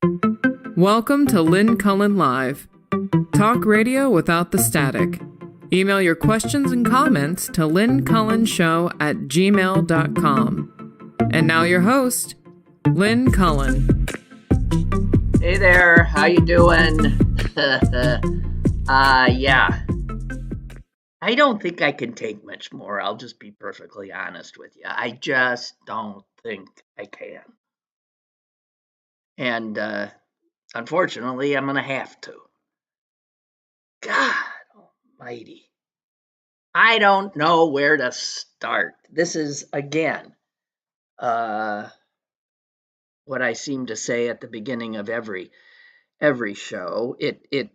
Welcome to Lynn Cullen Live. Talk radio without the static. Email your questions and comments to lynncullenshow@gmail.com. And now your host, Lynn Cullen. Hey there, how you doing? Yeah. I don't think I can take much more. I'll just be perfectly honest with you. I just don't think I can. And unfortunately, I'm going to have to. God almighty. I don't know where to start. This is, again, what I seem to say at the beginning of every show. It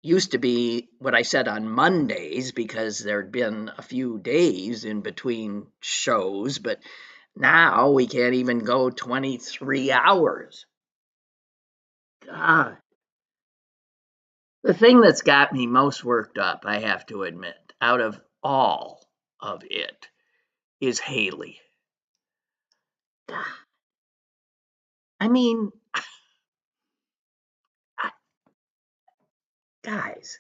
used to be what I said on Mondays because there'd been a few days in between shows, but now we can't even go 23 hours. God. The thing that's got me most worked up, I have to admit, out of all of it, is Haley. God. I mean, guys,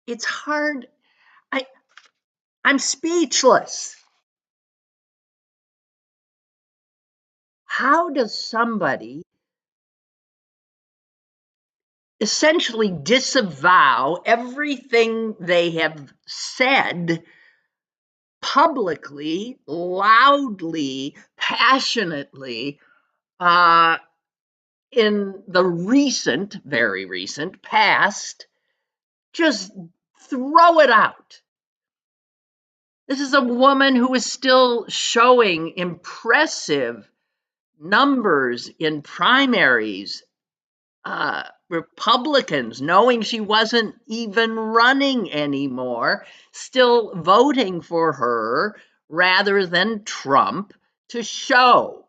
it's hard. I'm speechless. How does somebody essentially disavow everything they have said publicly, loudly, passionately, in the very recent past? Just throw it out. This is a woman who is still showing impressive numbers in primaries. Republicans, knowing she wasn't even running anymore, still voting for her rather than Trump, to show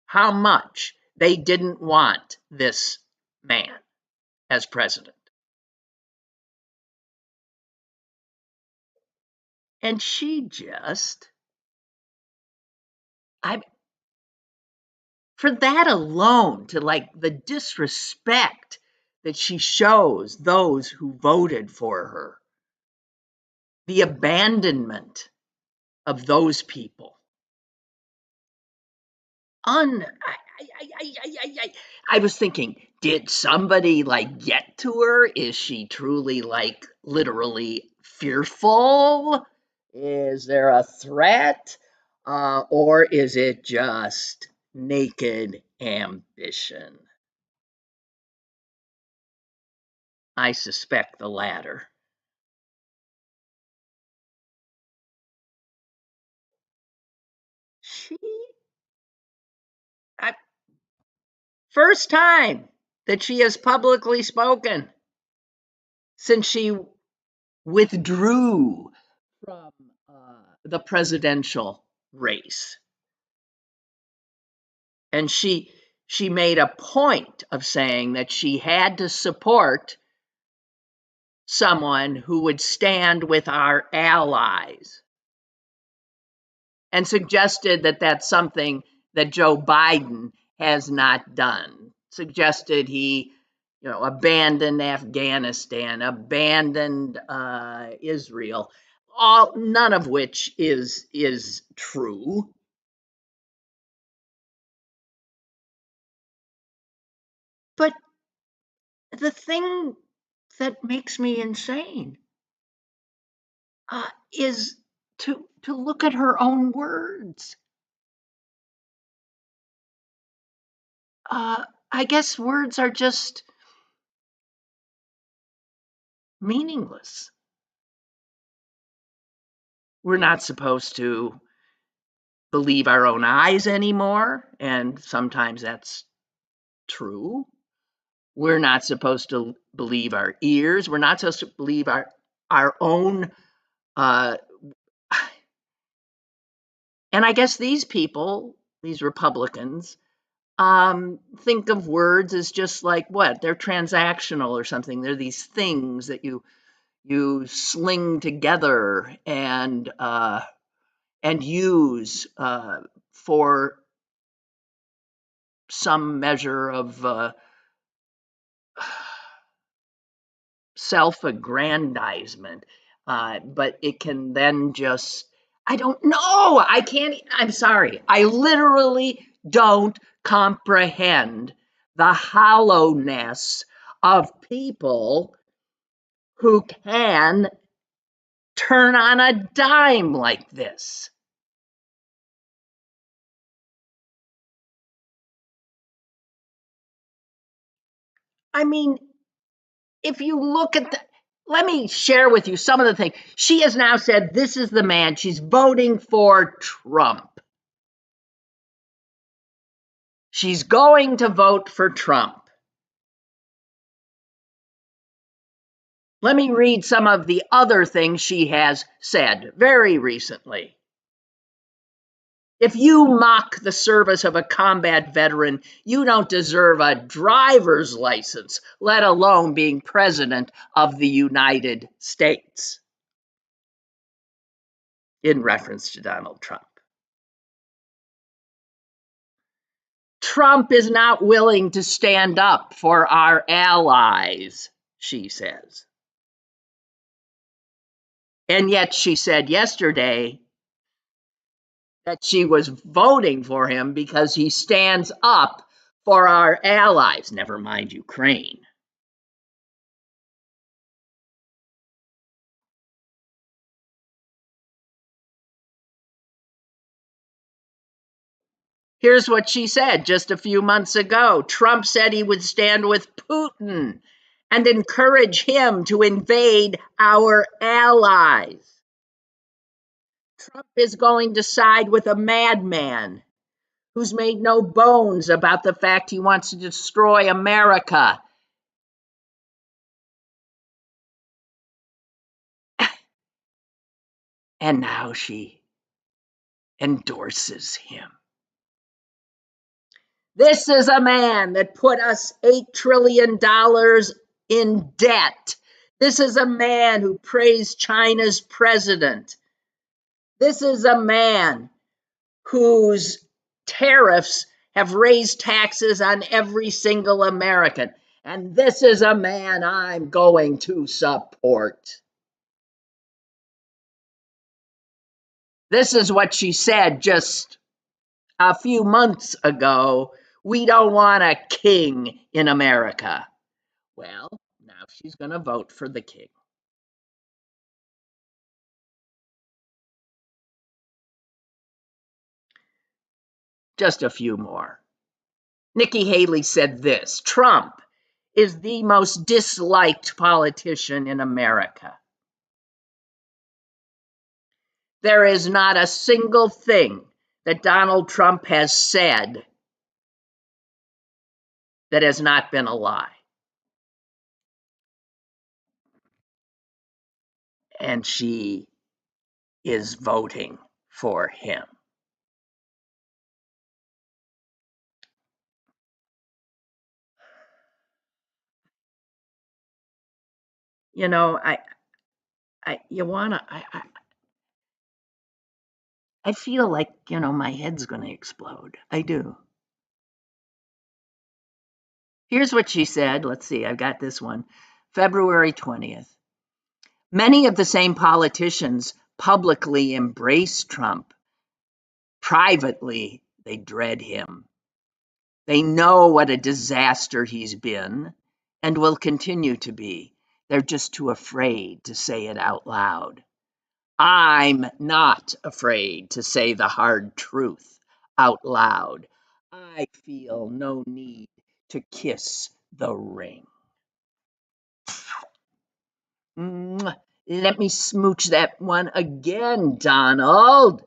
how much they didn't want this man as president. And she just, for that alone, to the disrespect that she shows those who voted for her, the abandonment of those people. I was thinking, did somebody get to her? Is she truly literally fearful? Is there a threat? Or is it just naked ambition? I suspect the latter. First time that she has publicly spoken since she withdrew from the presidential race. And she made a point of saying that she had to support someone who would stand with our allies, and suggested that that's something that Joe Biden has not done. Suggested he, abandoned Afghanistan, abandoned Israel, none of which is true. But the thing that makes me insane is to look at her own words. I guess words are just meaningless. We're not supposed to believe our own eyes anymore, and sometimes that's true. We're not supposed to believe our ears. We're not supposed to believe our own. And I guess these people, these Republicans, think of words as just what? They're transactional or something. They're these things that you sling together and use for some measure of self-aggrandizement, but it can then just, I don't know. I can't, I'm sorry. I literally don't comprehend the hollowness of people who can turn on a dime like this. I mean, if you look at the, let me share with you some of the things. She has now said this is the man. She's voting for Trump. She's going to vote for Trump. Let me read some of the other things she has said very recently. If you mock the service of a combat veteran, you don't deserve a driver's license, let alone being president of the United States, in reference to Donald Trump. Trump is not willing to stand up for our allies, she says. And yet she said yesterday that she was voting for him because he stands up for our allies, never mind Ukraine. Here's what she said just a few months ago. Trump said he would stand with Putin and encourage him to invade our allies. Trump is going to side with a madman who's made no bones about the fact he wants to destroy America. And now she endorses him. This is a man that put us $8 trillion in debt. This is a man who praised China's president. This is a man whose tariffs have raised taxes on every single American. And this is a man I'm going to support. This is what she said just a few months ago. We don't want a king in America. Well, now she's going to vote for the king. Just a few more. Nikki Haley said this: Trump is the most disliked politician in America. There is not a single thing that Donald Trump has said that has not been a lie. And she is voting for him. You know, I feel like, my head's going to explode. I do. Here's what she said. Let's see, I've got this one. February 20th. Many of the same politicians publicly embrace Trump. Privately, they dread him. They know what a disaster he's been and will continue to be. They're just too afraid to say it out loud. I'm not afraid to say the hard truth out loud. I feel no need to kiss the ring. Let me smooch that one again, Donald.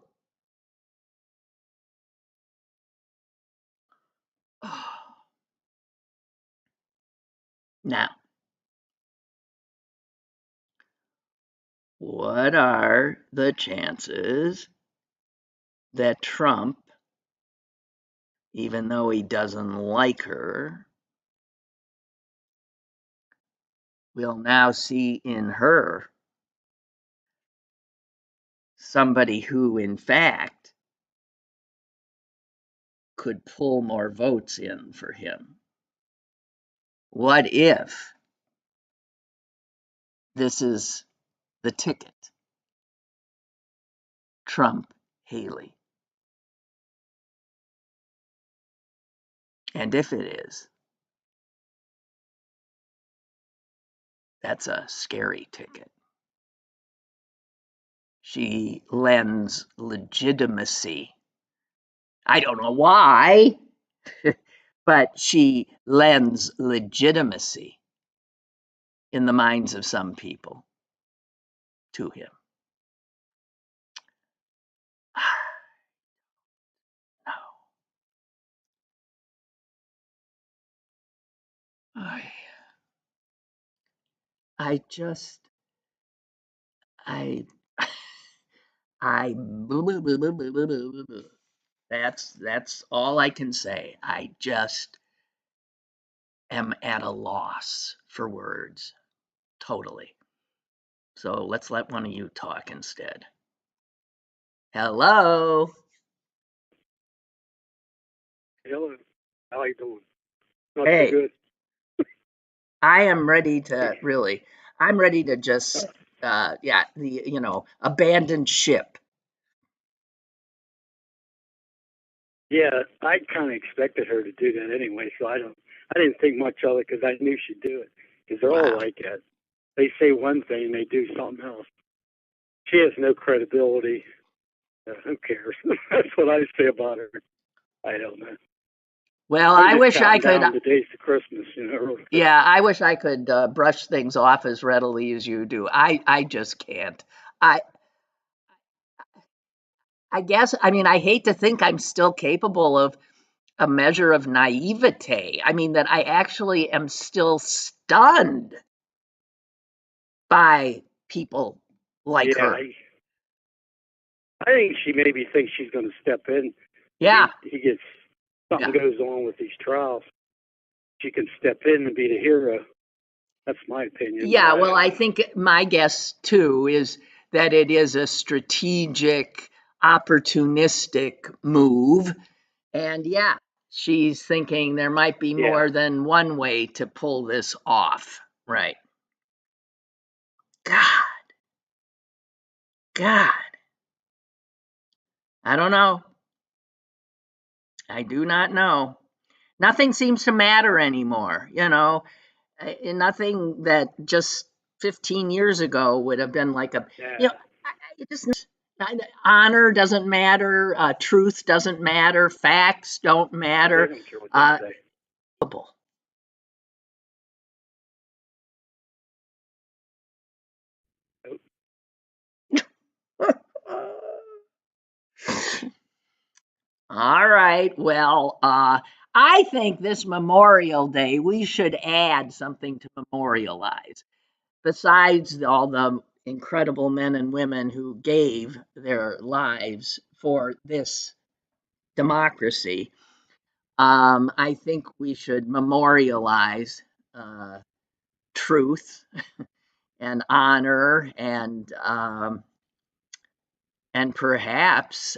Now, what are the chances that Trump, even though he doesn't like her, will now see in her somebody who, in fact, could pull more votes in for him? What if this is the ticket? Trump, Haley. And if it is, that's a scary ticket. She lends legitimacy. I don't know why, but she lends legitimacy in the minds of some people to him. No. I just, I, I, that's all I can say. I just am at a loss for words, totally. So let's let one of you talk instead. Hello. Hello. How you doing? Not Hey. too good. I am ready to really, I'm ready to just, abandon ship. Yeah, I kind of expected her to do that anyway, so I didn't think much of it because I knew she'd do it. Because they're all like that. They say one thing, they do something else. She has no credibility. Who cares? That's what I say about her. I don't know. Well, I wish I could. The days to Christmas, Yeah, I wish I could brush things off as readily as you do. I just can't. I guess, I mean, I hate to think I'm still capable of a measure of naivete. I mean, that I actually am still stunned by people like her. I think she maybe thinks she's going to step in. Yeah. He gets something goes on with these trials. She can step in and be the hero. That's my opinion. Yeah, well, I think my guess too is that it is a strategic, opportunistic move. And yeah, she's thinking there might be more than one way to pull this off. Right. God. I don't know. I do not know. Nothing seems to matter anymore, nothing that just 15 years ago would have been like honor doesn't matter, truth doesn't matter, facts don't matter. They don't care what they say. All right. Well, I think this Memorial Day, we should add something to memorialize. Besides all the incredible men and women who gave their lives for this democracy, I think we should memorialize truth and honor and perhaps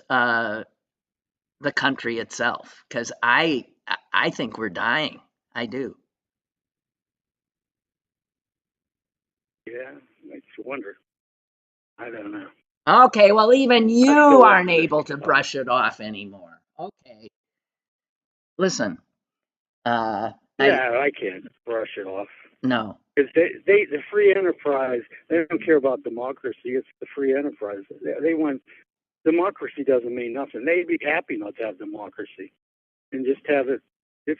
the country itself, because I think we're dying. I do. Yeah, makes you wonder. I don't know. Okay, well, even you aren't able to brush it off anymore. Okay. Listen. I can't brush it off. No. Because the free enterprise, they don't care about democracy. It's the free enterprise. They want democracy doesn't mean nothing. They'd be happy not to have democracy and just have it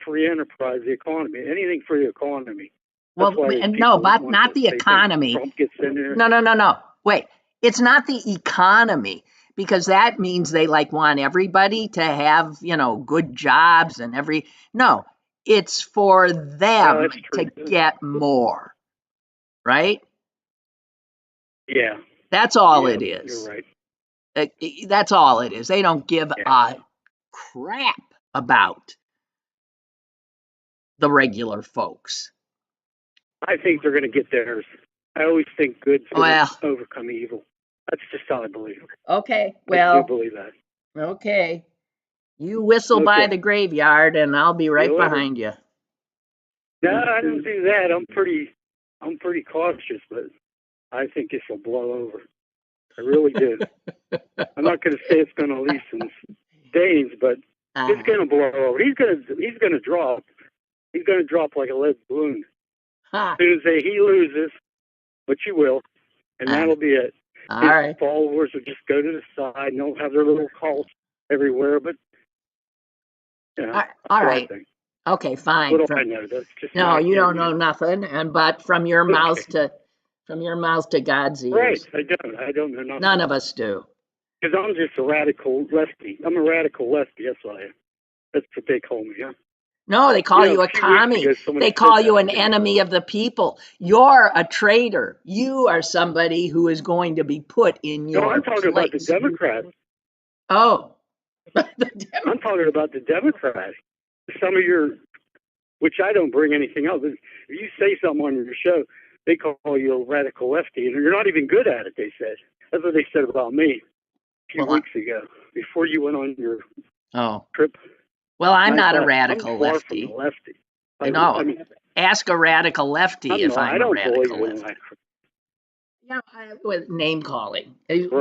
free enterprise, the economy, anything for the economy. Well, no, but not the economy. Trump gets in there. No. Wait, it's not the economy, because that means they want everybody to have, good jobs and no, it's for them to get more, right? Yeah. That's all it is. You're right. That's all it is. They don't give a crap about the regular folks. I think they're going to get theirs. I always think good's going to overcome evil. That's just how I believe. Okay, well, I do believe that. Okay. You whistle by Okay. the graveyard, and I'll be right Whatever. behind you. No, I don't do that. I'm pretty cautious, but I think this will blow over. I really do. I'm not going to say it's going to leave some stains, but it's going to blow over. He's going to drop. He's going to drop like a lead balloon. As soon as he loses, but you will, and that'll be it. All His right. followers will just go to the side, and they'll have their little cults everywhere. But you know, All that's what I right. think. Okay, fine. What do I know? That's just No, my you don't opinion. know nothing. But from your mouth to God's ears. Right. I don't know nothing. None of us do. Because I'm just a radical lefty. I'm a radical lefty. That's what I am. That's what they call me, huh? No, they call you a few weeks commie. ago, someone They said call that you an to me. enemy of the people. You're a traitor. You are somebody who is going to be put in your No, I'm talking about the place. Democrats. Oh. I'm talking about the Democrats. Some of your, which I don't bring anything up. If you say something on your show, they call you a radical lefty, and you're not even good at it, they said. That's what they said about me a few weeks ago, before you went on your trip. Well, I'm And I not a thought, radical I'm far lefty. from a lefty. No. I mean, Ask a radical lefty if I'm I a don't believe radical in lefty. that. Yeah, with name calling. Right.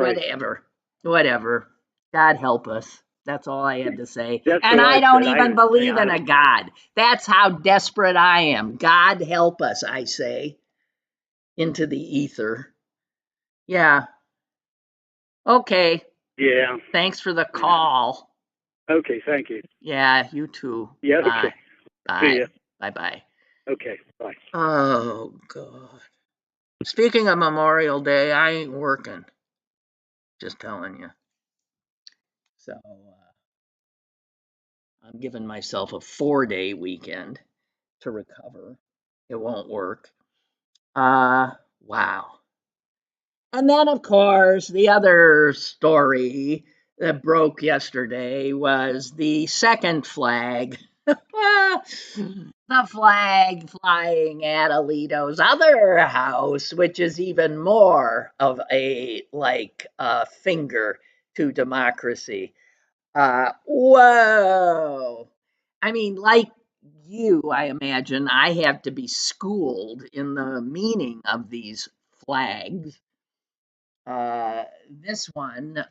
Whatever. God help us. That's all I have to say. That's And what I I don't said. even believe in I a God. That's how desperate I am. God help us, I say, into the ether. Yeah. Okay. Yeah. Thanks for the call. Okay, thank you. Yeah, you too. Yeah, Bye. okay. Bye. See ya. Bye-bye. Okay, bye. Oh, God. Speaking of Memorial Day, I ain't working. Just telling you. So, I'm giving myself a 4-day weekend to recover. It won't work. Wow. And then, of course, the other story that broke yesterday was the second flag. The flag flying at Alito's other house, which is even more of a finger to democracy. Whoa. I mean, like you, I imagine, I have to be schooled in the meaning of these flags. This one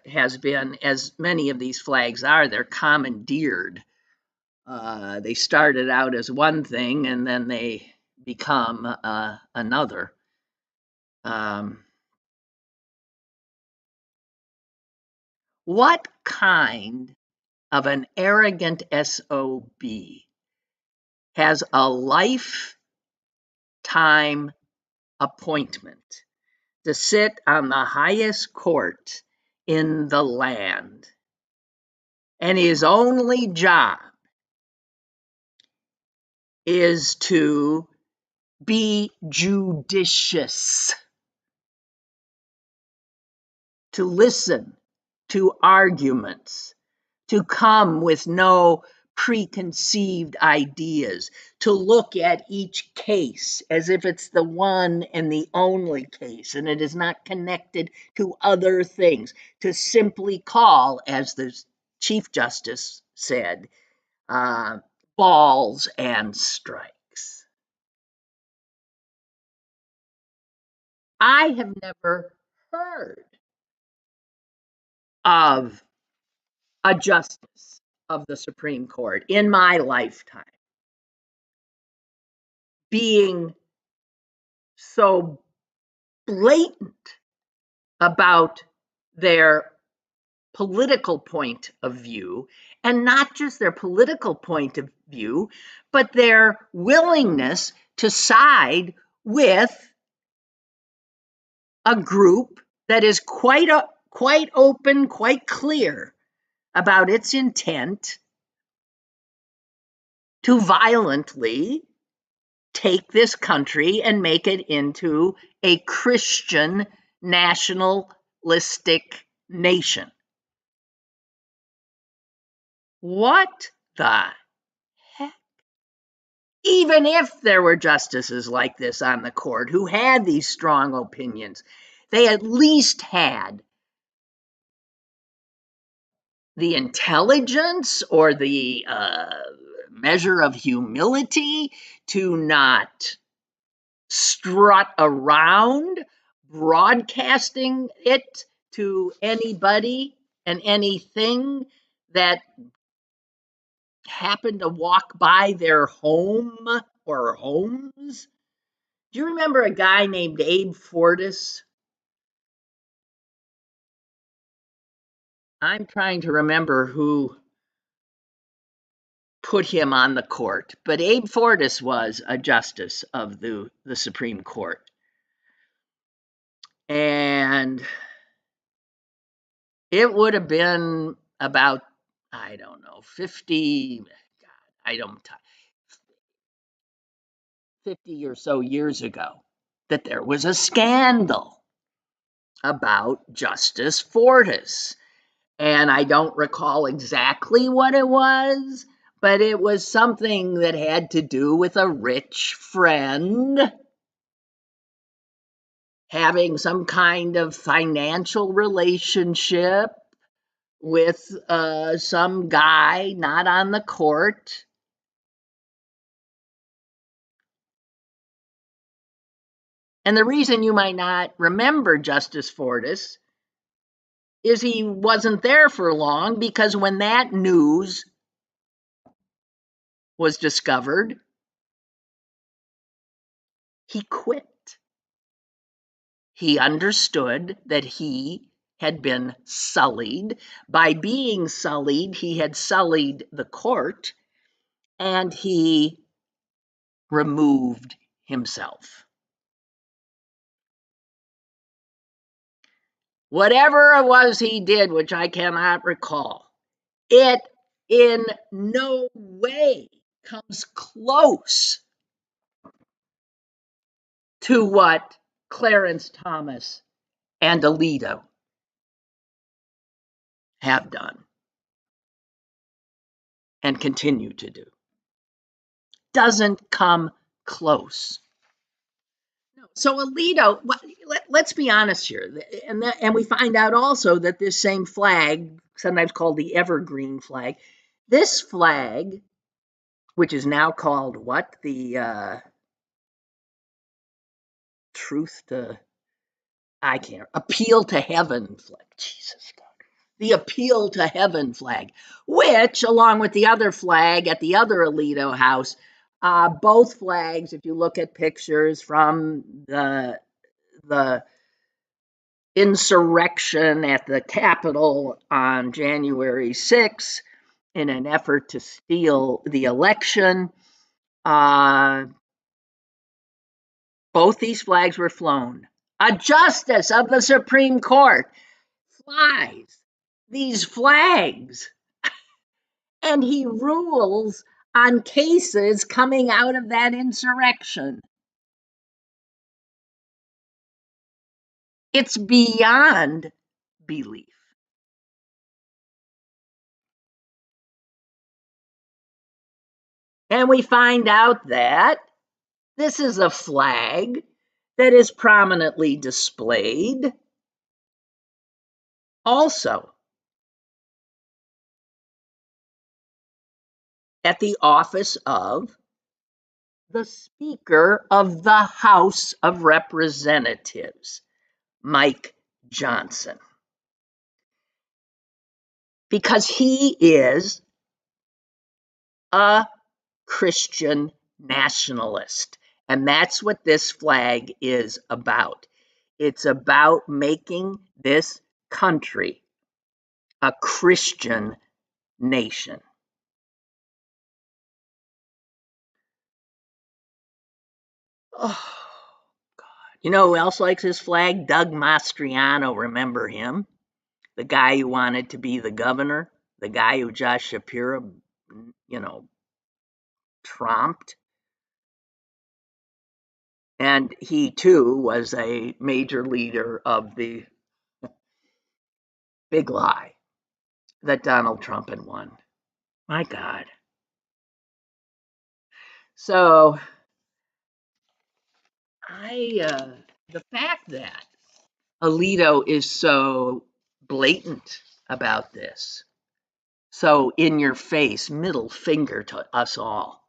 has been, as many of these flags are, they're commandeered. They started out as one thing and then they become another. What kind of an arrogant SOB has a lifetime appointment to sit on the highest court in the land, and his only job is to be judicious, to listen to arguments, to come with no preconceived ideas, to look at each case as if it's the one and the only case and it is not connected to other things, to simply call, as the Chief Justice said, balls and strikes. I have never heard of a justice of the Supreme Court in my lifetime being so blatant about their political point of view, and not just their political point of view, but their willingness to side with a group that is quite open, quite clear about its intent to violently take this country and make it into a Christian nationalistic nation. What the heck? Even if there were justices like this on the court who had these strong opinions, they at least had the intelligence or the measure of humility to not strut around broadcasting it to anybody and anything that happened to walk by their home or homes. Do you remember a guy named Abe Fortas? I'm trying to remember who put him on the court, but Abe Fortas was a justice of the Supreme Court. And it would have been about, I don't know, 50 or so years ago that there was a scandal about Justice Fortas. And I don't recall exactly what it was, but it was something that had to do with a rich friend having some kind of financial relationship with some guy not on the court. And the reason you might not remember Justice Fortas is he wasn't there for long, because when that news was discovered, he quit. He understood that he had been sullied. By being sullied, he had sullied the court, and he removed himself. Whatever it was he did, which I cannot recall, it in no way comes close to what Clarence Thomas and Alito have done and continue to do. Doesn't come close. So Alito, let's be honest here, and we find out also that this same flag, sometimes called the evergreen flag, this flag, which is now called what? The appeal to heaven flag. Jesus God. The appeal to heaven flag, which, along with the other flag at the other Alito house, both flags, if you look at pictures from the insurrection at the Capitol on January 6th in an effort to steal the election, both these flags were flown. A justice of the Supreme Court flies these flags, and he rules on cases coming out of that insurrection. It's beyond belief. And we find out that this is a flag that is prominently displayed also at the office of the Speaker of the House of Representatives, Mike Johnson, because he is a Christian nationalist. And that's what this flag is about. It's about making this country a Christian nation. Oh, God. You know who else likes his flag? Doug Mastriano, remember him? The guy who wanted to be the governor, the guy who Josh Shapiro, tromped. And he, too, was a major leader of the big lie that Donald Trump had won. My God. So, the fact that Alito is so blatant about this So in your face, middle finger to us all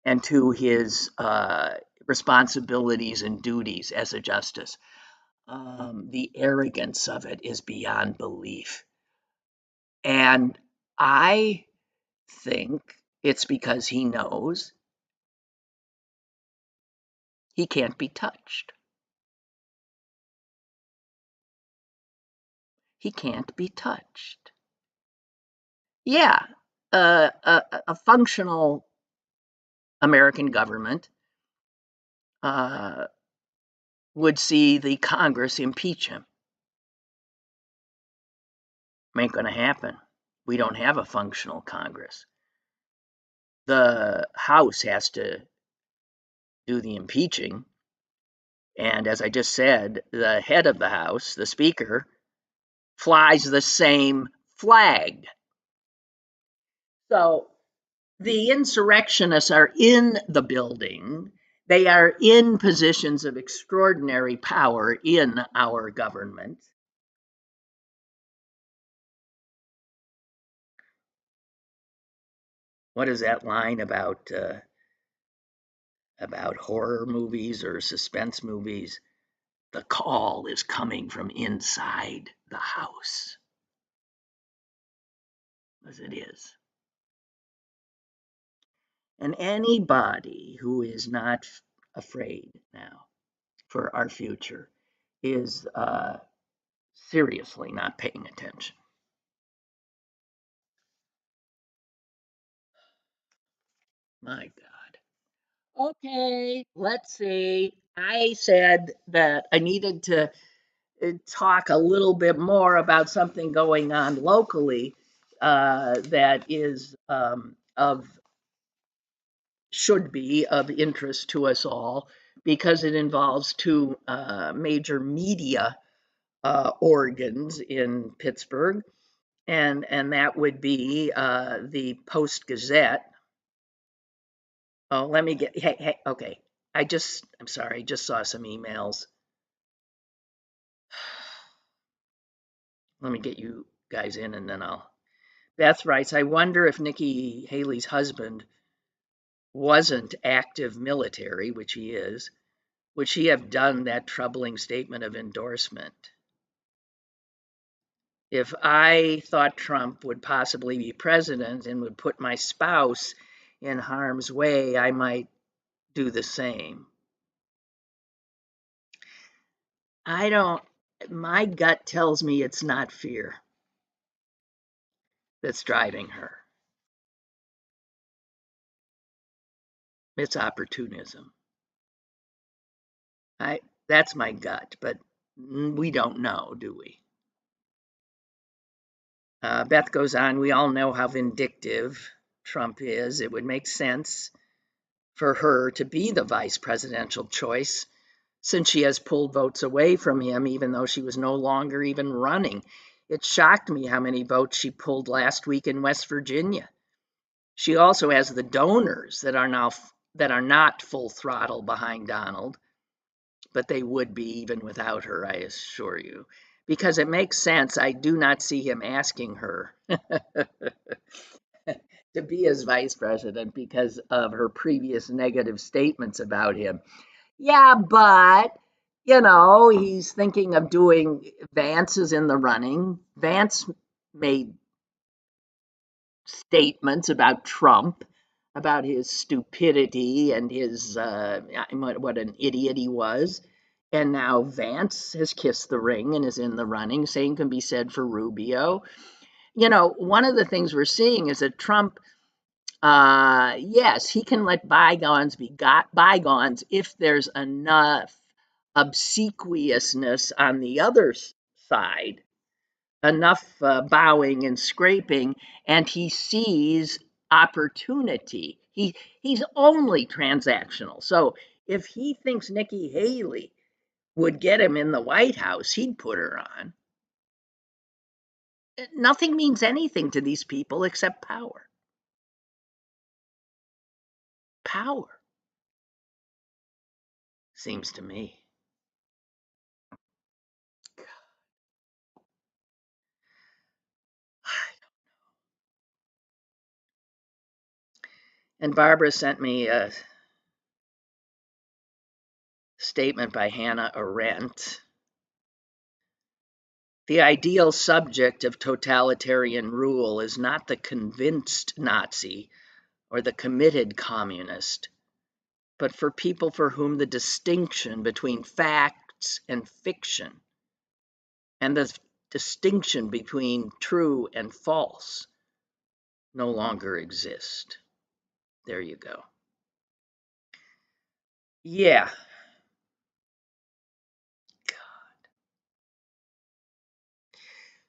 and to his responsibilities and duties as a justice. The arrogance of it is beyond belief. And I think it's because he knows he can't be touched. He can't be touched. Yeah, a functional American government would see the Congress impeach him. Ain't going to happen. We don't have a functional Congress. The House has to do the impeaching. And as I just said, the head of the House, the Speaker, flies the same flag. So the insurrectionists are in the building. They are in positions of extraordinary power in our government. What is that line about horror movies or suspense movies? The call is coming from inside the house, as it is. And anybody who is not afraid now for our future is seriously not paying attention. My God. Okay, let's see. I said that I needed to talk a little bit more about something going on locally that is should be of interest to us all because it involves two major media organs in Pittsburgh, and that would be the Post Gazette. Oh, let me get. Hey, okay. I'm sorry. I just saw some emails. Let me get you guys in, and then I'll. Beth writes, I wonder if Nikki Haley's husband wasn't active military, which he is, would she have done that troubling statement of endorsement? If I thought Trump would possibly be president and would put my spouse in harm's way, I might do the same. My gut tells me it's not fear that's driving her. It's opportunism. That's my gut, but we don't know, do we? Beth goes on, we all know how vindictive Trump is. It would make sense for her to be the vice presidential choice since she has pulled votes away from him, even though she was no longer even running. It shocked me how many votes she pulled last week in West Virginia. She also has the donors that are not full throttle behind Donald, but they would be even without her, I assure you. Because it makes sense. I do not see him asking her to be his vice president because of her previous negative statements about him. Yeah, but he's thinking of doing Vance is in the running. Vance made statements about Trump, about his stupidity and his what an idiot he was. And now Vance has kissed the ring and is in the running. Same can be said for Rubio. One of the things we're seeing is that Trump, yes, he can let bygones be bygones if there's enough obsequiousness on the other side, enough bowing and scraping, and he sees opportunity. He's only transactional. So if he thinks Nikki Haley would get him in the White House, he'd put her on. Nothing means anything to these people except power. Power, seems to me. And Barbara sent me a statement by Hannah Arendt. The ideal subject of totalitarian rule is not the convinced Nazi or the committed communist, but for people for whom the distinction between facts and fiction and the distinction between true and false no longer exist. There you go. Yeah. God.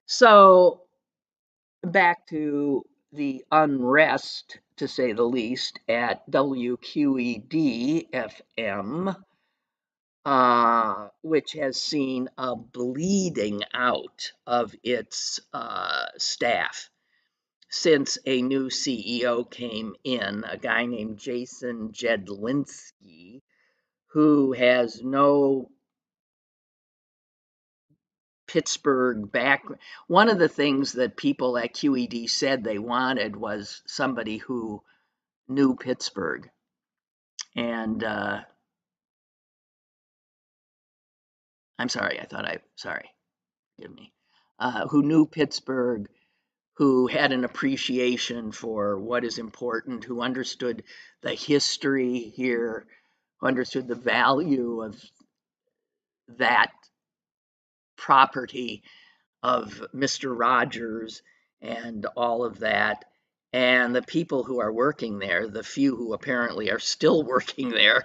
So back to the unrest, to say the least, at WQED FM, which has seen a bleeding out of its staff since a new CEO came in, a guy named Jason Jedlinski, who has no Pittsburgh background. One of the things that people at QED said they wanted was somebody who knew Pittsburgh. And I'm sorry, forgive me, who knew Pittsburgh, who had an appreciation for what is important, who understood the history here, who understood the value of that property of Mr. Rogers and all of that. And the people who are working there, the few who apparently are still working there,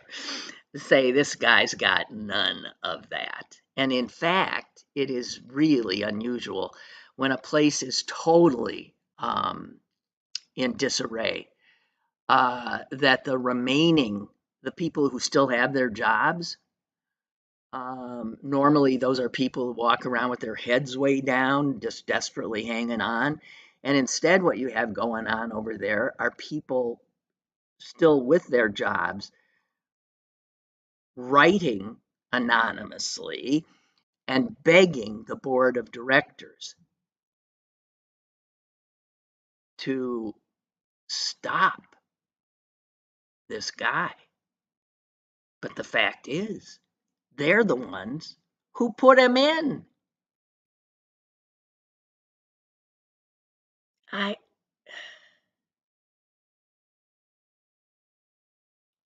say this guy's got none of that. And in fact, it is really unusual when a place is totally in disarray, that the people who still have their jobs, normally those are people who walk around with their heads way down, just desperately hanging on. And instead, what you have going on over there are people still with their jobs, writing anonymously and begging the board of directors to stop this guy. But the fact is, they're the ones who put him in.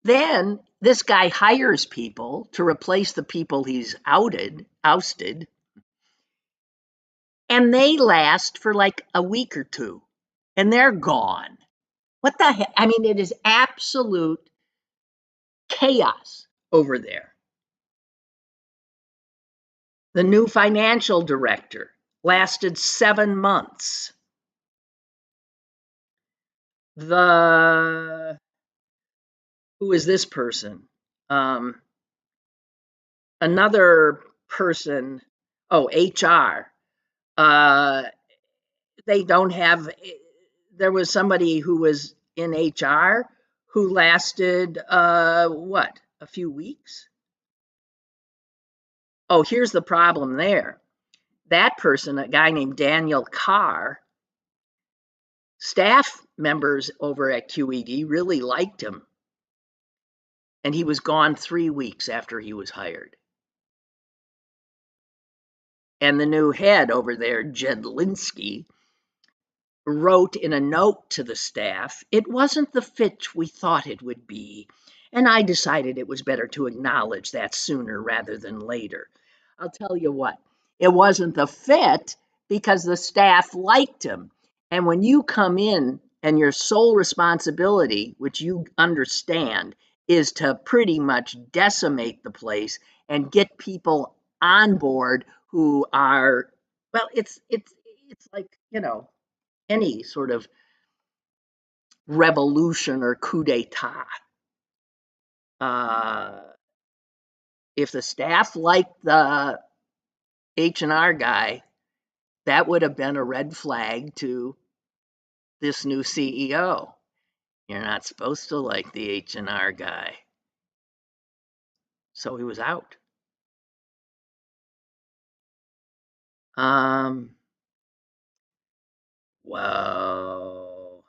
Then this guy hires people to replace the people he's ousted, and they last for like a week or two, and they're gone. What the heck? I mean, it is absolute chaos over there. The new financial director lasted 7 months. Who is this person? Another person, HR. They don't have, there was somebody who was in HR who lasted, what, a few weeks? Oh, here's the problem there. That person, a guy named Daniel Carr, staff members over at QED really liked him. And he was gone 3 weeks after he was hired. And the new head over there, Jedlinski, wrote in a note to the staff, "It wasn't the fit we thought it would be, and I decided it was better to acknowledge that sooner rather than later." I'll tell you what, it wasn't the fit because the staff liked him. And when you come in and your sole responsibility, which you understand, is to pretty much decimate the place and get people on board who are, well, it's like, any sort of revolution or coup d'etat. If the staff liked the H&R guy, that would have been a red flag to this new CEO. You're not supposed to like the H&R guy. So he was out. Whoa.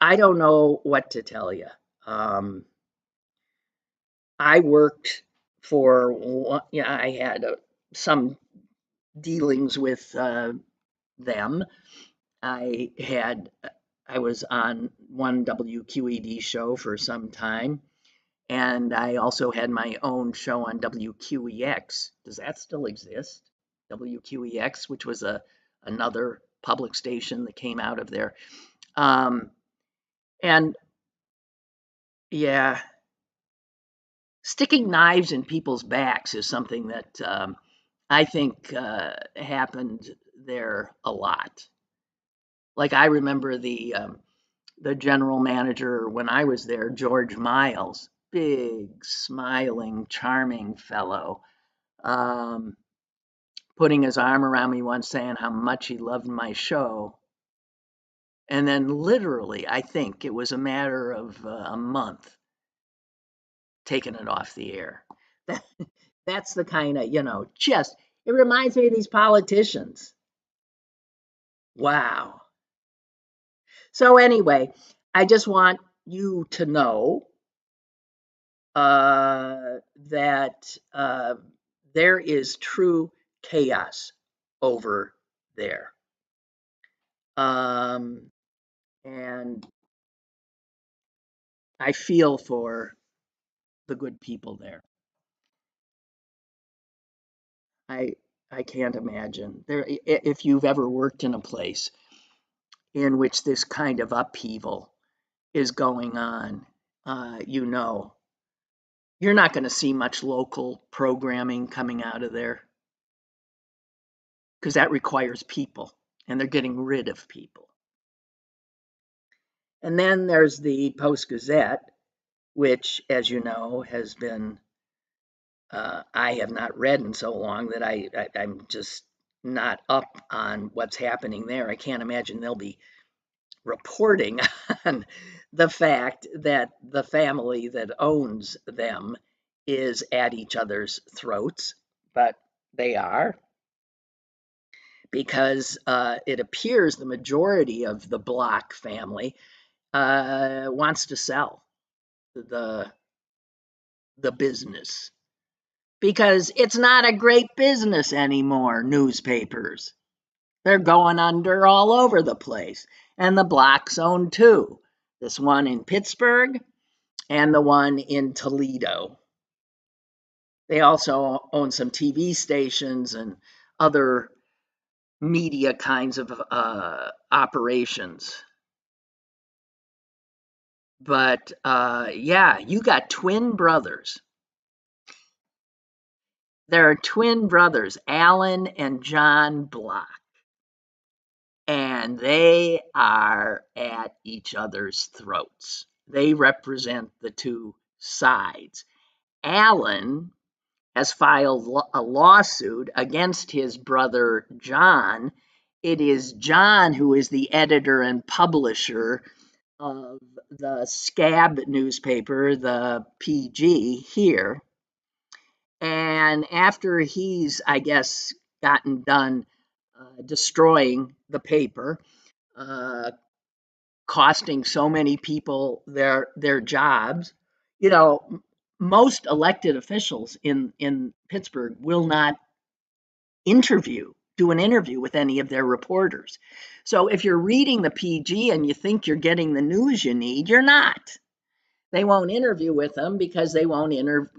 I don't know what to tell you. I worked for, I had some dealings with them. I had, I was on one WQED show for some time, and I also had my own show on WQEX. Does that still exist? WQEX, which was another public station that came out of there. And yeah, sticking knives in people's backs is something that I think happened there a lot. Like I remember the general manager when I was there, George Miles, big, smiling, charming fellow, um, putting his arm around me once, saying how much he loved my show. And then, literally, I think it was a matter of a month taking it off the air. That's the kind of, just, it reminds me of these politicians. Wow. So, anyway, I just want you to know that there is true chaos over there. And I feel for the good people there. I I can't imagine there if you've ever worked in a place in which this kind of upheaval is going on. You know, you're not going to see much local programming coming out of there because that requires people, and they're getting rid of people. And then there's the Post Gazette, which, as you know, has been I have not read in so long that I'm just not up on what's happening there. I can't imagine they'll be reporting on the fact that the family that owns them is at each other's throats, but they are because it appears the majority of the Block family wants to sell the the business because it's not a great business anymore. Newspapers, they're going under all over the place, and the Blocks own two. This one in Pittsburgh and the one in Toledo. They also own some TV stations and other media kinds of operations. But yeah, you got twin brothers. There are twin brothers, Alan and John Block, and they are at each other's throats. They represent the two sides. Alan has filed a lawsuit against his brother John. It is John who is the editor and publisher of the Scab newspaper, the PG here. And after he's, I guess, gotten done destroying the paper, uh, costing so many people their jobs, you know, most elected officials in Pittsburgh will not do an interview with any of their reporters. So if you're reading the PG and you think you're getting the news you need, you're not. They won't interview with them because they won't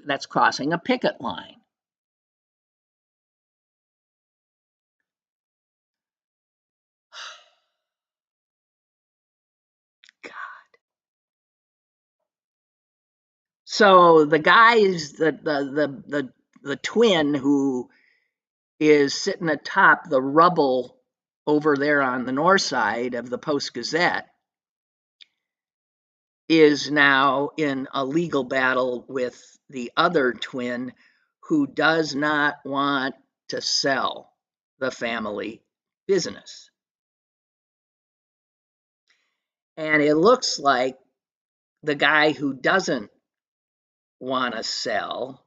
that's crossing a picket line. So the guys, the twin who is sitting atop the rubble over there on the north side of the Post Gazette, is now in a legal battle with the other twin who does not want to sell the family business. And it looks like the guy who doesn't want to sell,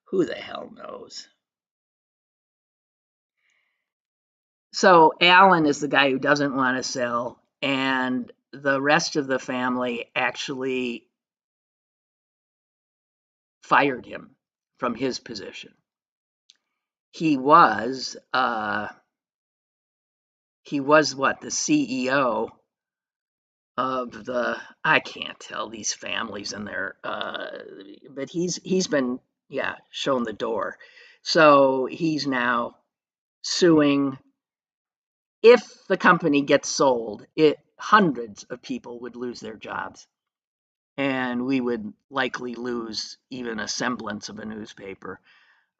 who the hell knows? So Alan is the guy who doesn't want to sell, and the rest of the family actually fired him from his position. He was what, the CEO of the, I can't tell these families and their but he's been, yeah, shown the door. So he's now suing. If the company gets sold, hundreds of people would lose their jobs, and we would likely lose even a semblance of a newspaper,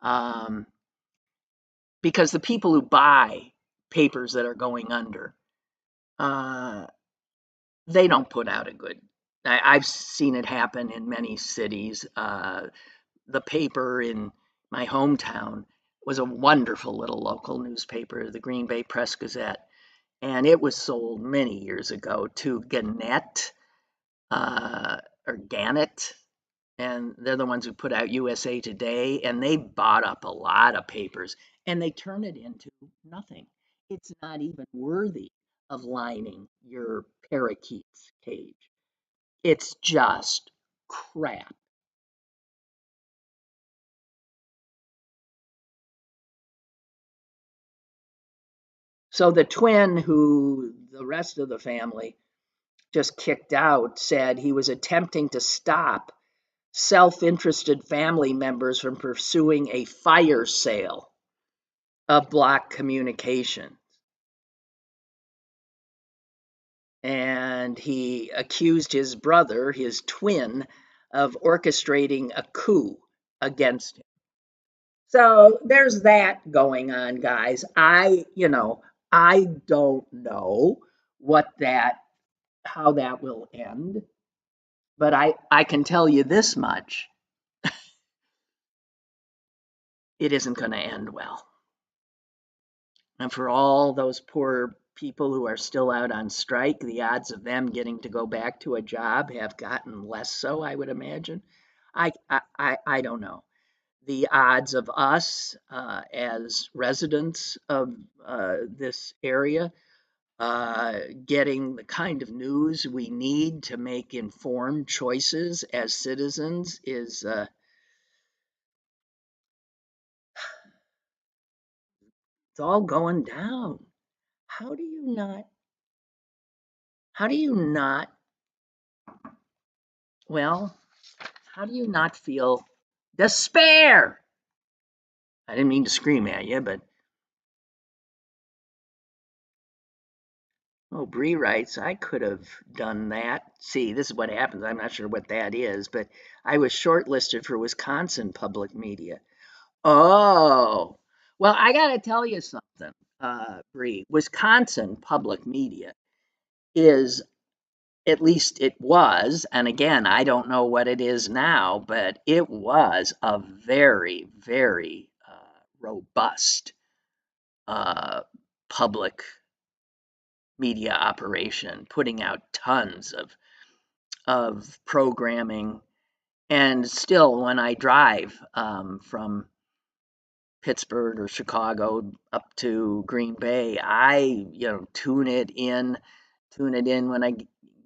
um, because the people who buy papers that are going under, uh, they don't put out a good. I've seen it happen in many cities. The paper in my hometown was a wonderful little local newspaper, the Green Bay Press Gazette, and it was sold many years ago to Gannett, or Gannett, and they're the ones who put out USA Today, and they bought up a lot of papers, and they turn it into nothing. It's not even worthy of lining your parakeet's cage. It's just crap. So the twin, who the rest of the family just kicked out, said he was attempting to stop self-interested family members from pursuing a fire sale of block communication. And he accused his brother, his twin, of orchestrating a coup against him. So there's that going on, guys. I don't know how that will end, but I can tell you this much. It isn't going to end well. And for all those poor people who are still out on strike, the odds of them getting to go back to a job have gotten less so, I would imagine. I don't know. The odds of us, as residents of this area, getting the kind of news we need to make informed choices as citizens is it's all going down. How do you not? How do you not? Well, how do you not feel despair? I didn't mean to scream at you, but oh, Bree writes, I could have done that. See, this is what happens. I'm not sure what that is, but I was shortlisted for Wisconsin public media. Oh, well, I got to tell you something, Bree. Wisconsin public media is, at least it was, and again, I don't know what it is now, but it was a very, very robust public media operation, putting out tons of programming. And still, when I drive from Pittsburgh or Chicago up to Green Bay, I tune it in when I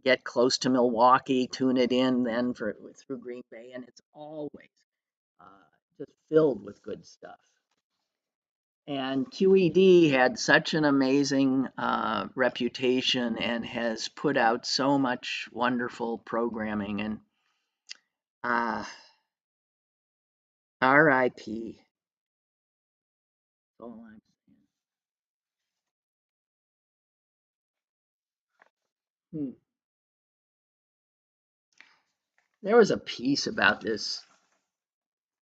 get close to Milwaukee, tune it in then through Green Bay, and it's always uh, just filled with good stuff. And QED had such an amazing reputation and has put out so much wonderful programming. And uh, RIP. All I'm saying. Hmm. There was a piece about this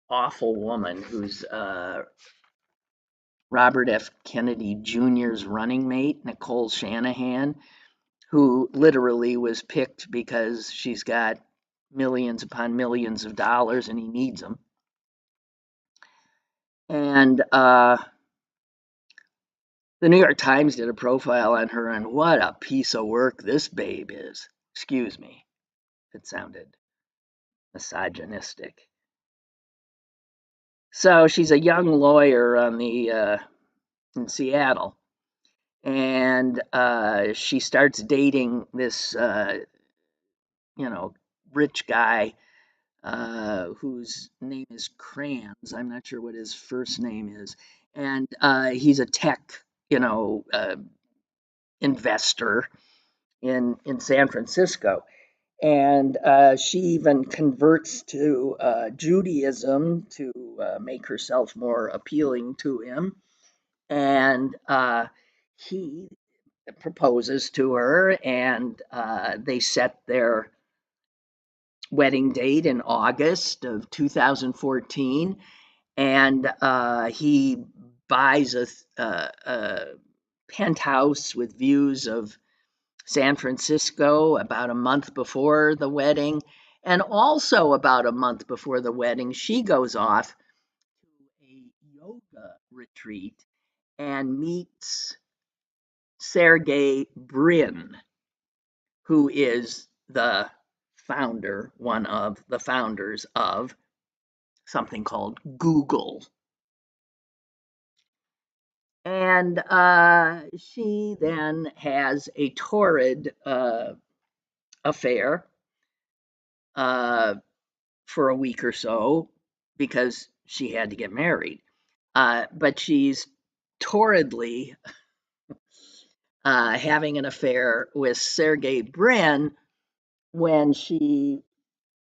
awful woman who's Robert F. Kennedy Jr.'s running mate, Nicole Shanahan, who literally was picked because she's got millions upon millions of dollars and he needs them. And the New York Times did a profile on her, and what a piece of work this babe is. Excuse me, it sounded misogynistic. So she's a young lawyer in Seattle, and she starts dating this, rich guy whose name is Kranz. I'm not sure what his first name is, and he's a tech, you know, uh, investor in San Francisco. And she even converts to Judaism to make herself more appealing to him. And he proposes to her, and they set their wedding date in August of 2014. And he buys a penthouse with views of San Francisco about a month before the wedding. And also, about a month before the wedding, she goes off to a yoga retreat and meets Sergey Brin, who is one of the founders of something called Google. And she then has a torrid affair for a week or so because she had to get married. But she's torridly having an affair with Sergey Brin when she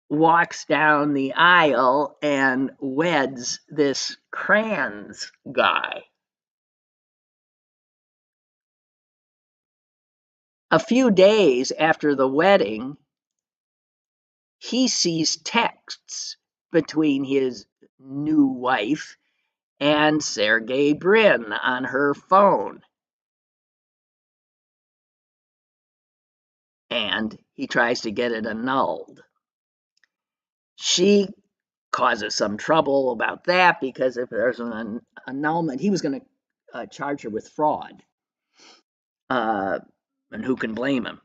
walks down the aisle and weds this Kranz guy. A few days after the wedding, he sees texts between his new wife and Sergey Brin on her phone. And he tries to get it annulled. She causes some trouble about that because if there's an annulment, he was going to charge her with fraud. And who can blame him?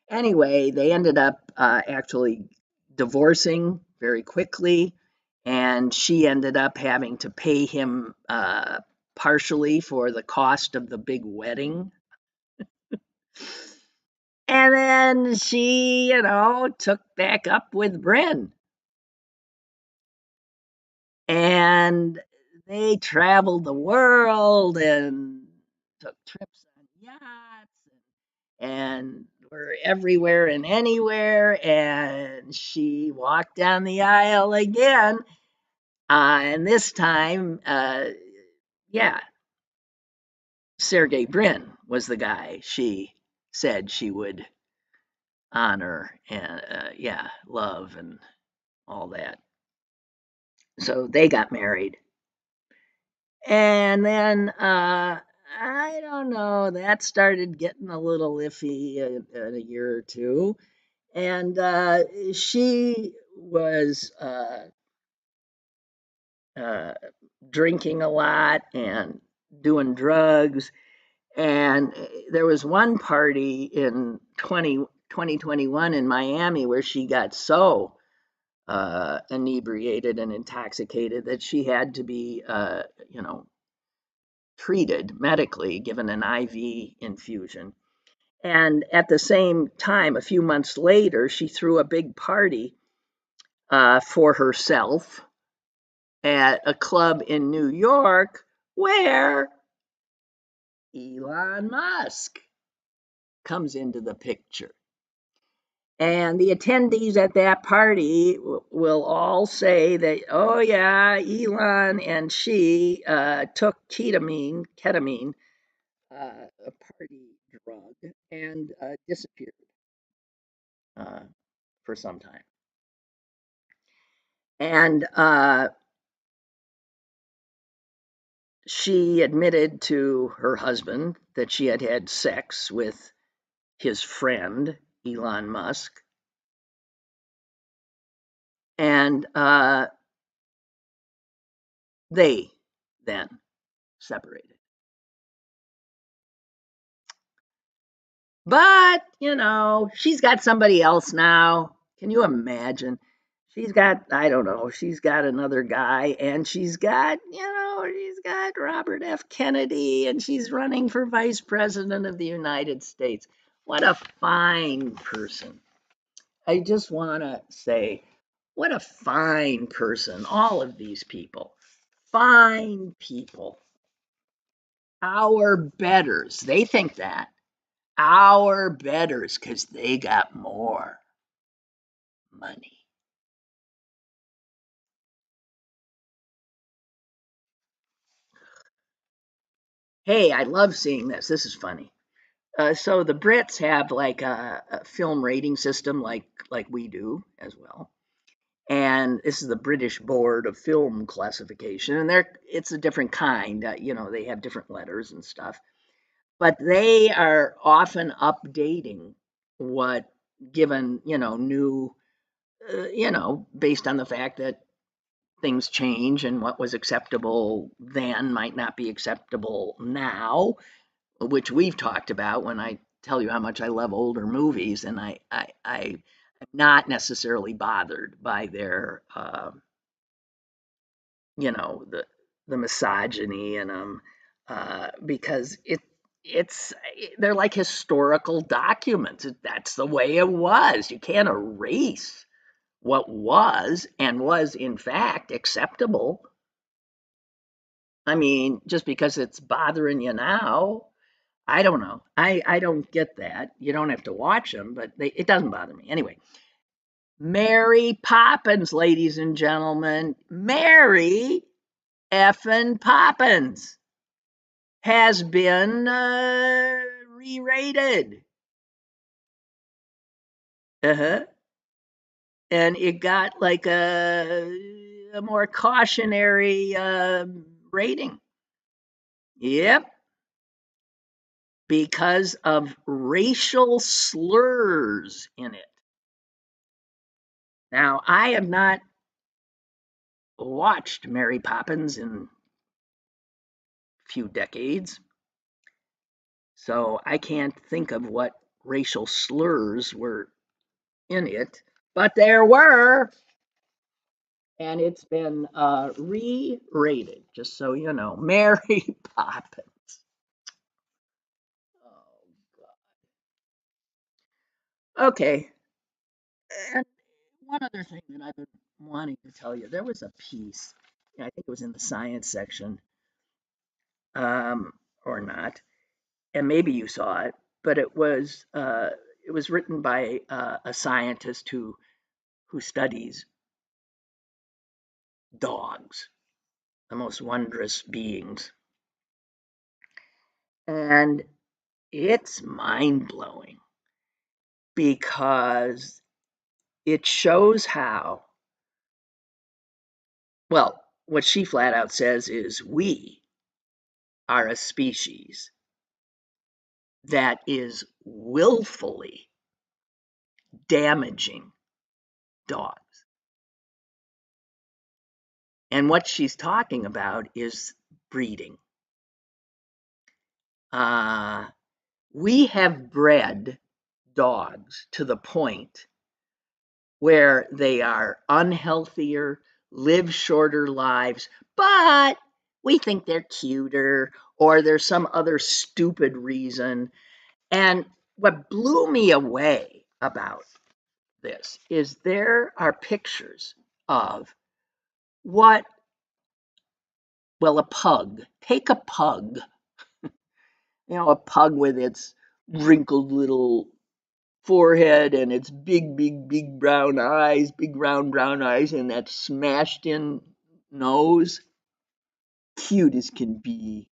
Anyway, they ended up actually divorcing very quickly, and she ended up having to pay him partially for the cost of the big wedding. And then she, took back up with Bryn. And they traveled the world and took trips on yachts and were everywhere and anywhere. And she walked down the aisle again. And this time, yeah, Sergey Brin was the guy she said she would honor and, love and all that. So they got married. And then I don't know, that started getting a little iffy in a year or two. And she was drinking a lot and doing drugs. And there was one party in 2021 in Miami where she got so inebriated and intoxicated that she had to be, treated medically, given an IV infusion. And at the same time, a few months later, she threw a big party for herself at a club in New York where Elon Musk comes into the picture. And the attendees at that party will all say that, oh, yeah, Elon and she took ketamine, a party drug, and disappeared for some time. And she admitted to her husband that she had had sex with his friend, Elon Musk. And they then separated. But, she's got somebody else now. Can you imagine? she's got, I don't know, she's got another guy, and she's got Robert F. Kennedy, and she's running for vice president of the United States. What a fine person. I just want to say, what a fine person, all of these people. Fine people. Our betters, they think that. Our betters, because they got more money. Hey, I love seeing this. This is funny. So the Brits have like a film rating system, like we do as well. And this is the British Board of Film Classification, and it's a different kind. They have different letters and stuff, but they are often updating what given new based on the fact that things change and what was acceptable then might not be acceptable now, which we've talked about when I tell you how much I love older movies, and I'm not necessarily bothered by their the misogyny in them, because it's they're like historical documents. That's the way it was. You can't erase what was and was in fact acceptable. I mean, just because it's bothering you now, I don't know. I don't get that. You don't have to watch them, but it doesn't bother me. Anyway, Mary Poppins, ladies and gentlemen. Mary effing Poppins has been re-rated. Uh-huh. And it got like a more cautionary rating. Yep. Because of racial slurs in it. Now, I have not watched Mary Poppins in a few decades, so I can't think of what racial slurs were in it, but there were, and it's been re-rated, just so you know. Mary Poppins. Oh, God. Okay, and one other thing that I've been wanting to tell you, there was a piece, I think it was in the science section, or not, and maybe you saw it, but it was written by a scientist who studies dogs, the most wondrous beings, and it's mind blowing because it shows how, well, what she flat out says is we are a species that is willfully damaging dogs. And what she's talking about is breeding. We have bred dogs to the point where they are unhealthier, live shorter lives, but we think they're cuter or there's some other stupid reason. And what blew me away about this is there are pictures of what, well, a pug. Take a pug, a pug with its wrinkled little forehead and its big brown eyes, big round brown eyes, and that smashed in nose. Cute as can be.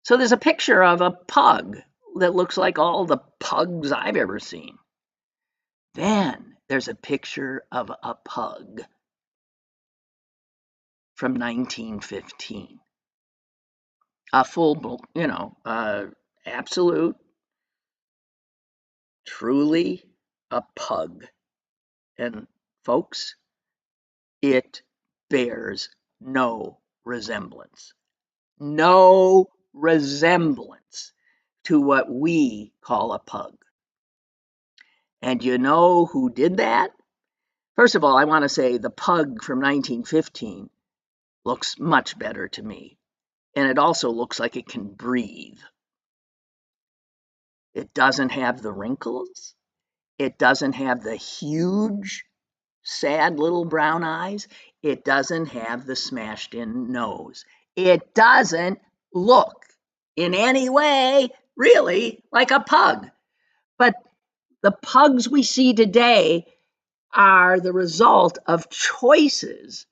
So there's a picture of a pug that looks like all the pugs I've ever seen. Then there's a picture of a pug from 1915. A full, absolute, truly a pug. And folks, it bears no resemblance. No resemblance to what we call a pug. And you know who did that? First of all, I want to say the pug from 1915 looks much better to me. And it also looks like it can breathe. It doesn't have the wrinkles. It doesn't have the huge, sad little brown eyes. It doesn't have the smashed in nose. It doesn't look in any way really like a pug. But the pugs we see today are the result of choices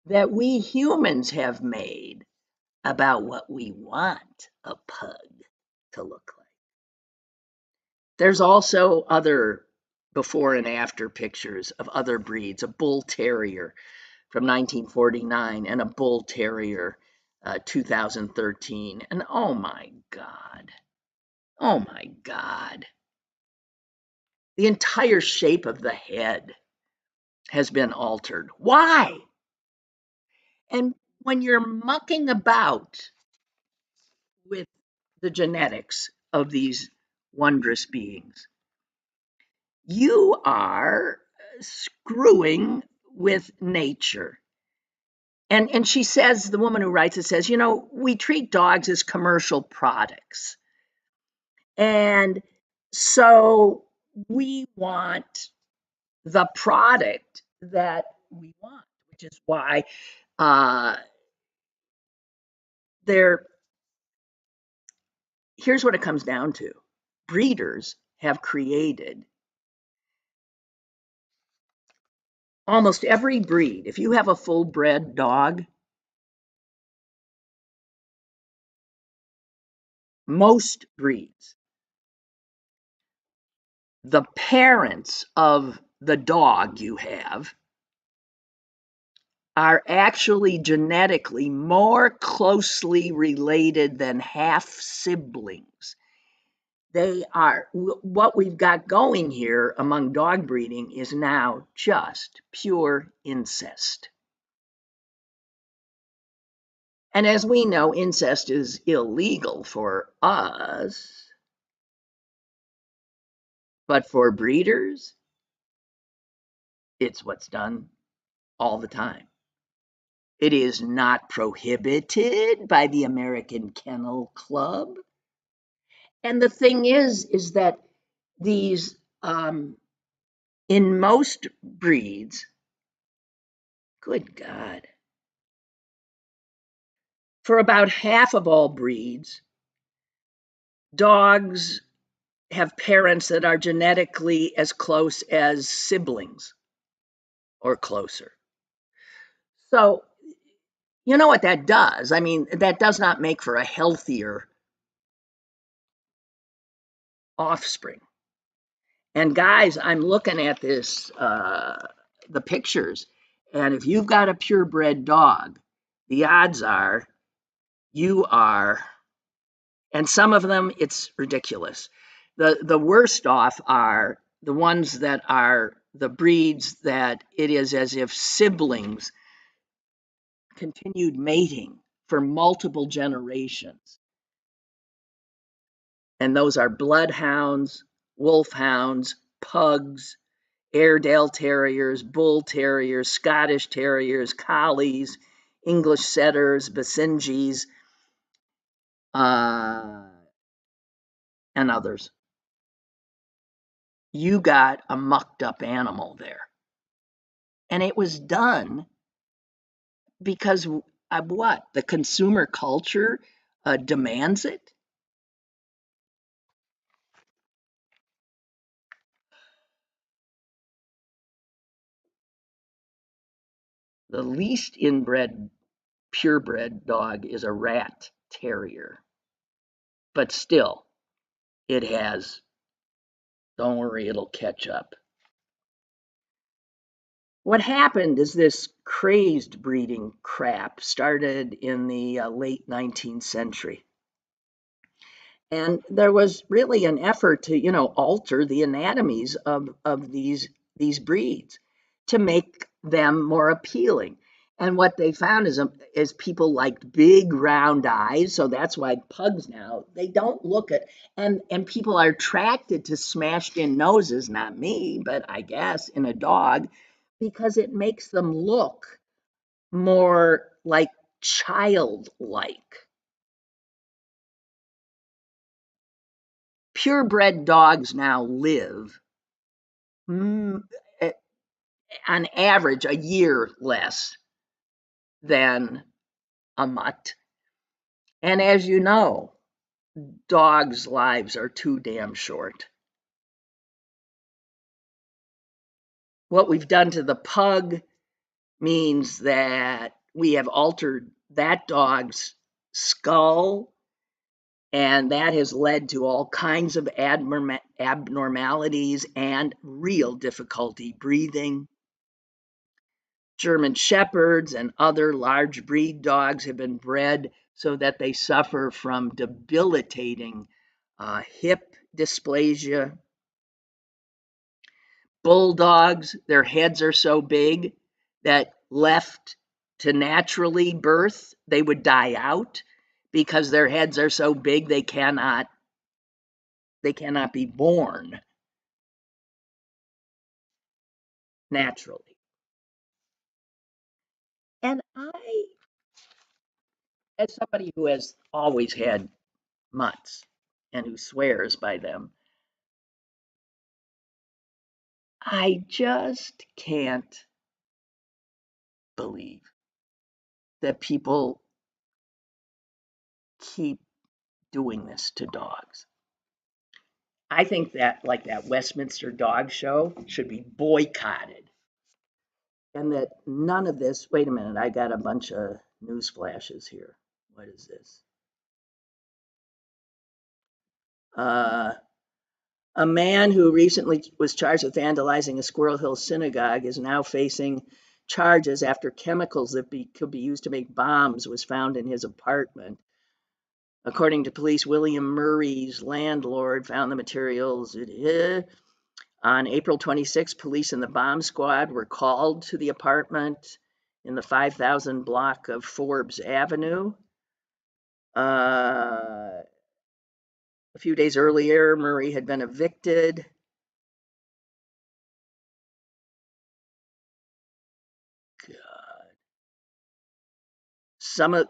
that we humans have made about what we want a pug to look like. There's also other before and after pictures of other breeds, a bull terrier from 1949 and a bull terrier 2013. And oh my God, the entire shape of the head has been altered. Why? And when you're mucking about with the genetics of these wondrous beings, you are screwing with nature. And she says, the woman who writes it says, we treat dogs as commercial products. And so we want the product that we want, which is why here's what it comes down to. Breeders have created almost every breed. If you have a full-bred dog, most breeds, the parents of the dog you have are actually genetically more closely related than half siblings. They are, what we've got going here among dog breeding is now just pure incest. And as we know, incest is illegal for us, but for breeders, it's what's done all the time. It is not prohibited by the American Kennel Club. And the thing is that these, in most breeds, good God, for about half of all breeds, dogs have parents that are genetically as close as siblings or closer. So, you know what that does? I mean, that does not make for a healthier offspring. And guys, I'm looking at this, the pictures, and if you've got a purebred dog, the odds are you are, and some of them, it's ridiculous. The worst off are the ones that are the breeds that it is as if siblings continued mating for multiple generations. And those are bloodhounds, wolfhounds, pugs, Airedale Terriers, Bull Terriers, Scottish Terriers, Collies, English Setters, Basenjis, and others. You got a mucked up animal there. And it was done because of what? The consumer culture demands it? The least inbred, purebred dog is a rat terrier. But still, it has, don't worry, it'll catch up. What happened is this crazed breeding crap started in the late 19th century. And there was really an effort to, alter the anatomies of these breeds to make them more appealing. And what they found is people liked big round eyes, so that's why pugs now, they don't look at, and people are attracted to smashed in noses, not me, but I guess in a dog, because it makes them look more like childlike. Purebred dogs now live, on average, a year less than a mutt. And as you know, dogs' lives are too damn short. What we've done to the pug means that we have altered that dog's skull, and that has led to all kinds of abnormalities and real difficulty breathing. German Shepherds and other large breed dogs have been bred so that they suffer from debilitating hip dysplasia. Bulldogs, their heads are so big that left to naturally birth, they would die out because their heads are so big they cannot be born naturally. And I, as somebody who has always had mutts and who swears by them, I just can't believe that people keep doing this to dogs. I think that, like that Westminster Dog Show, should be boycotted. And that none of this, wait a minute, I got a bunch of news flashes here. What is this? A man who recently was charged with vandalizing a Squirrel Hill synagogue is now facing charges after chemicals that could be used to make bombs was found in his apartment. According to police, William Murray's landlord found the materials. On April 26, police and the bomb squad were called to the apartment in the 5,000 block of Forbes Avenue. A few days earlier, Murray had been evicted.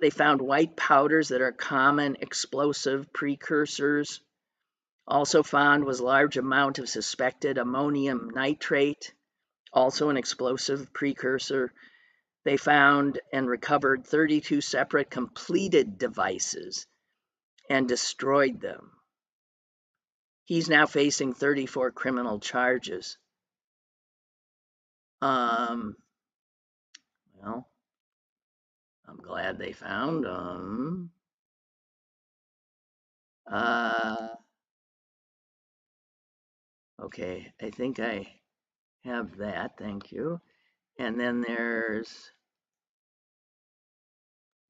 They found white powders that are common explosive precursors. Also found was a large amount of suspected ammonium nitrate, also an explosive precursor. They found and recovered 32 separate completed devices and destroyed them. He's now facing 34 criminal charges. Well, I'm glad they found them. Okay, I think I have that, thank you. And then there's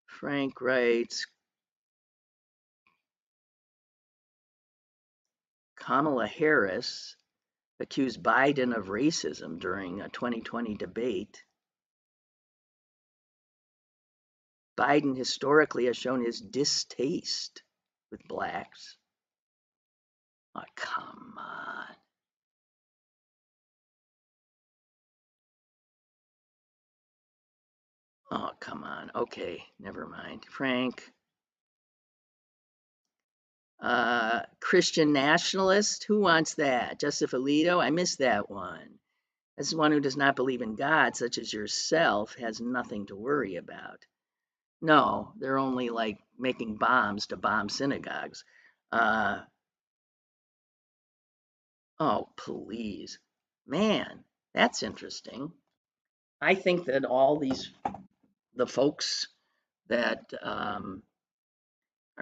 Frank writes, Kamala Harris accused Biden of racism during a 2020 debate. Biden historically has shown his distaste with blacks. Oh, come on. Oh, come on. Okay, never mind. Frank. Christian nationalist, who wants that? Joseph Alito? I missed that one. As one who does not believe in God, such as yourself, has nothing to worry about. No, they're only like making bombs to bomb synagogues. Oh, please. Man, that's interesting. I think that all the folks that are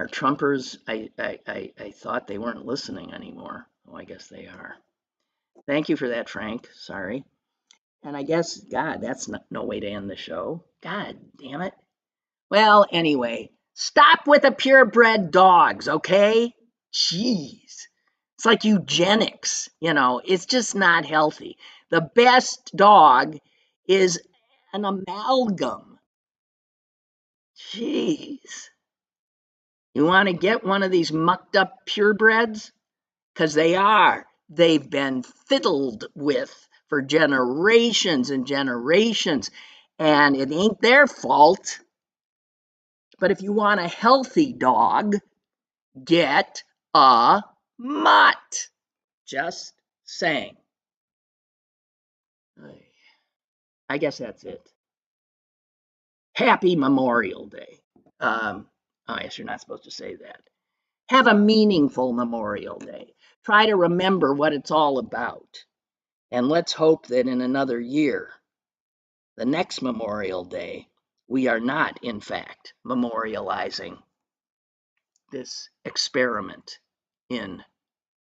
Trumpers, I thought they weren't listening anymore. Oh, I guess they are. Thank you for that, Frank. Sorry. And I guess, God, that's no way to end the show. God damn it. Well, anyway, stop with the purebred dogs, okay? Jeez. It's like eugenics, it's just not healthy. The best dog is an amalgam. Jeez. You want to get one of these mucked up purebreds? Because they are. They've been fiddled with for generations and generations, and it ain't their fault. But if you want a healthy dog, get a mutt. Just saying. I guess that's it. Happy Memorial Day. Oh, yes, you're not supposed to say that. Have a meaningful Memorial Day. Try to remember what it's all about. And let's hope that in another year, the next Memorial Day, we are not, in fact, memorializing this experiment in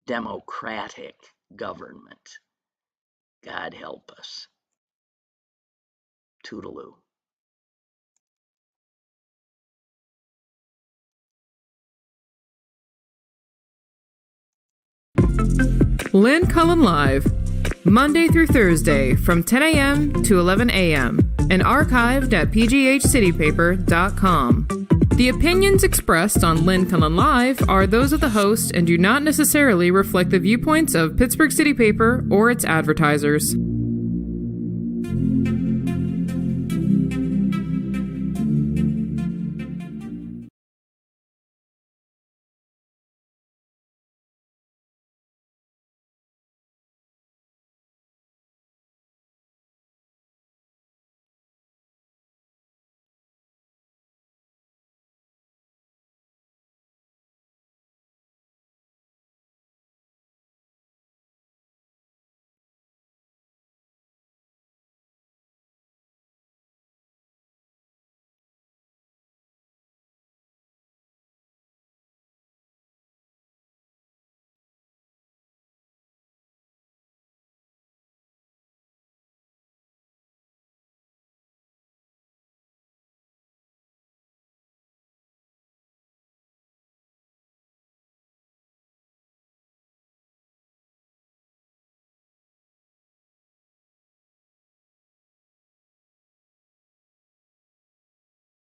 democratic government. God help us. Toodaloo. Lynn Cullen Live, Monday through Thursday from 10 a.m. to 11 a.m. and archived at pghcitypaper.com. The opinions expressed on Lynn Cullen Live are those of the host and do not necessarily reflect the viewpoints of Pittsburgh City Paper or its advertisers.